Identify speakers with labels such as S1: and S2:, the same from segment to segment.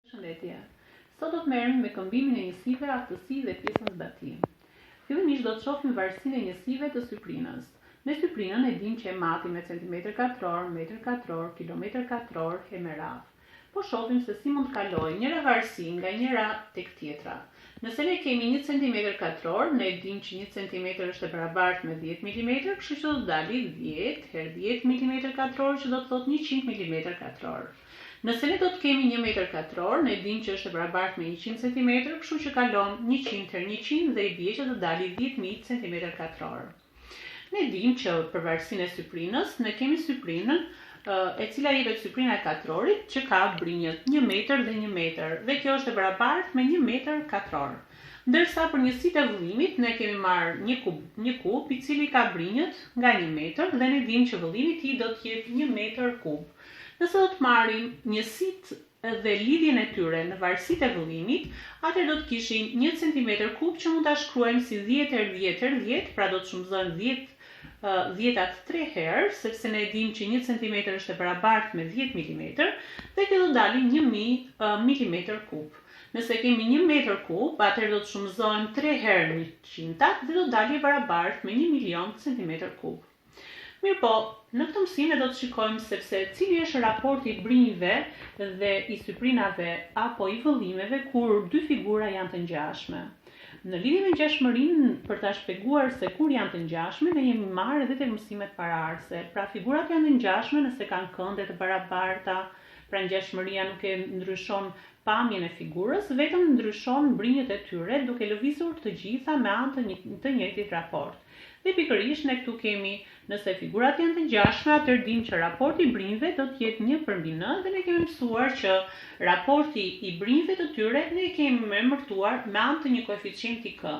S1: Përshëndetje. Sot do të merrem me këmbimin e njësive, aftësi dhe pjesën zbatim. Fillimisht do të shohim varësinë e njësive të syprinës. Në syprinën e dim që e mati me centimetër katror, metër katror, kilometër katror e me radhë. Po shohim se si mund të kalojë njëra varësi nga njëra tek tjetra. Nëse ne kemi 1 cm katror, ne dim që 1 cm është e barabartë me 10 mm, kështu që do të dali 10 herë 10 mm katror, që do të thotë 100 mm katror. Nëse ne do të kemi 1 metër katror, ne dim që është e barabartë me 100 cm, kështu që kalon 100 herë 100 dhe i bie që do dali 10.000 cm katror. Ne dim që për varësinë e syprinës, ne kemi syprinën e cila jepet syprina e katrorit që ka brinjët 1 metër dhe 1 metër, dhe kjo është e barabartë me 1 metër katror. Ndërsa për njësitë e vëllimit ne kemi marrë një kub i cili ka brinjët nga 1 metër dhe ne dim që vëllimi i tij do të jetë 1 metër kub. Nëse do të marrim njësitë dhe lidhjen e tyre në varësitë e vëllimit, atëherë do të kishim 1 cm kub që mund ta shkruajmë si 10 herë 10 herë 10, pra do të shumëzojmë 10-at 3 herë, sepse ne dim që 1 cm është e barabartë me 10 mm dhe kjo do dalin 1000 mm kub. Nëse kemi 1 metër kub, atëherë do të shumëzojmë 3 herë 100-at dhe do dalë i barabartë me 1.000.000 cm kub. Mirë po, në këtë mësim do të shikojmë sepse cili është raporti i brinjve dhe i syprinave apo i vëllimeve kur dy figura janë të ngjashme. Në lidhje me ngjashmërinë, për ta shpjeguar se kur janë të ngjashme, ne jemi marrë edhe tek mësimet paraardhëse. Pra figurat janë të ngjashme nëse kanë kënde të barabarta, pra ngjashmëria nuk e ndryshon pamjen e figurës, vetëm ndryshon brinjët e tyre duke lëvizur të gjitha me anë të njëjtit raport. Dhe pikërisht ne këtu kemi, nëse figurat janë të ngjashme, atëherë dim që raporti i brinjve do të jetë 1/9 dhe ne kemi mësuar që raporti i brinjve të tyre ne kemi emërtuar me anë të një koeficienti k.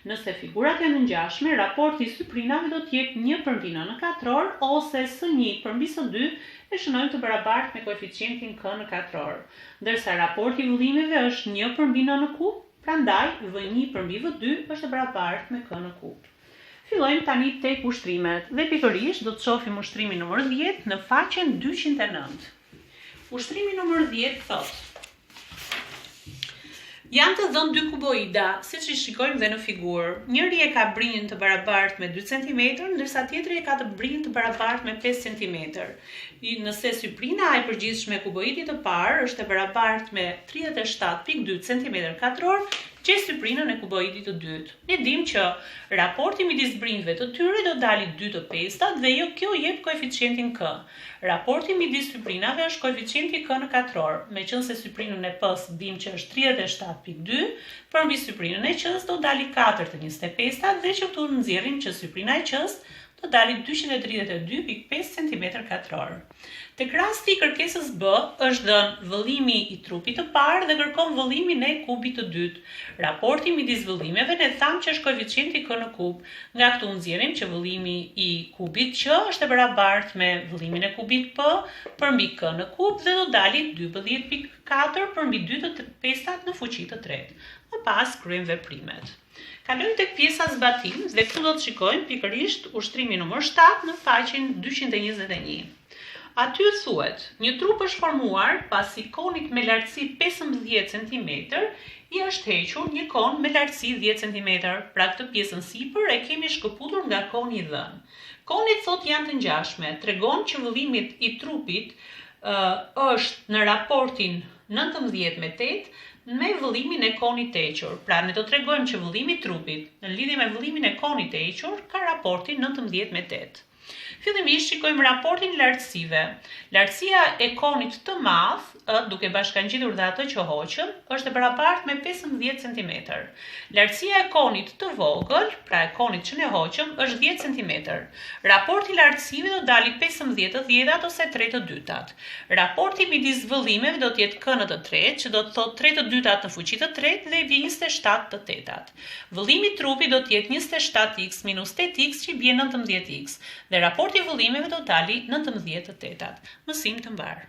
S1: Nëse figurat janë të ngjashme, raporti i syprinave do të jetë 1/9 në katror ose s1/s2 e shënojmë të barabartë me koeficientin k në katror. Ndërsa raporti i vëllimeve është 1/n në kub, prandaj v1/v2 është e barabartë me k në kub. Fillojmë tani tek ushtrimet dhe pikërisht do të shohim ushtrimin numër 10 në faqen 209. Ushtrimi numër 10 thotë: janë të dhënë dy kuboida, siç i shikojmë dhe në figurë. Njëri e ka brinjën të barabartë me 2 cm, ndërsa tjetri e ka të brinjën të barabartë me 5 cm. Nëse syprina e përgjithshme e kuboidit të parë është e barabartë me 37.2 cm katror, gjej syprinën e kuboidit të dytë. Ne dim që raporti midis brinjve të tyre do dali 2 të pestat dhe kjo jep koeficientin k. Raporti midis syprinave është koeficienti k në katror, meqense syprinën e p-s dim që është 37.2, përmbi syprinën e q-s do dali 4 të 25 dhe që këtu nxjerrim që syprina e q-s do dali 232.5 cm katror. Tek rasti i kërkesës B është dhënë vëllimi i trupit të parë dhe kërkon vëllimin e kubit të dytë. Raporti midis vëllimeve ne thamë që është koeficienti k në kub. Nga këtu nxjerrim që vëllimi i kubit q është e barabartë me vëllimin e kubit p përmbi k në kub dhe do dali 12.4 përmbi 2 të pestat në fuqi të tretë. Më pas kryejmë veprimet. Kalojmë tek pjesa zbatim dhe këtu do të shikojmë pikërisht ushtrimi numër 7 në faqen 221. Aty thuhet, një trup është formuar pasi konit me lartësi 15 cm i është hequr një kon me lartësi 10 cm. Pra këtë pjesën sipër e kemi shkëputur nga koni i dhënë. Konit thot janë të ngjashme, tregon që vëllimi i trupit është në raportin 19 me 8 me vëllimin e konit të hequr. Pra ne do të tregojmë që vëllimi i trupit në lidhje me vëllimin e konit të hequr ka raportin 19 me 8. Fillimisht shikojmë raportin lartësive. Lartësia e konit të madh, duke bashkangjitur dhe atë që hoqëm, është e barabartë me 15 cm. Lartësia e konit të vogël, pra e konit që ne hoqëm, është 10 cm. Raporti i lartësive do dali 15 të 10-at ose 3 të 2-at. Raporti midis vëllimeve do të jetë k në të tretë, që do të thotë 3 të 2-at në fuqi të tretë dhe i bie 27 të 8-at. Vëllimi i trupit do të jetë 27x minus 8x që i bie 19x. Dhe raporti i vëllimeve do dali 19 të 8-at. Mësim të mbar.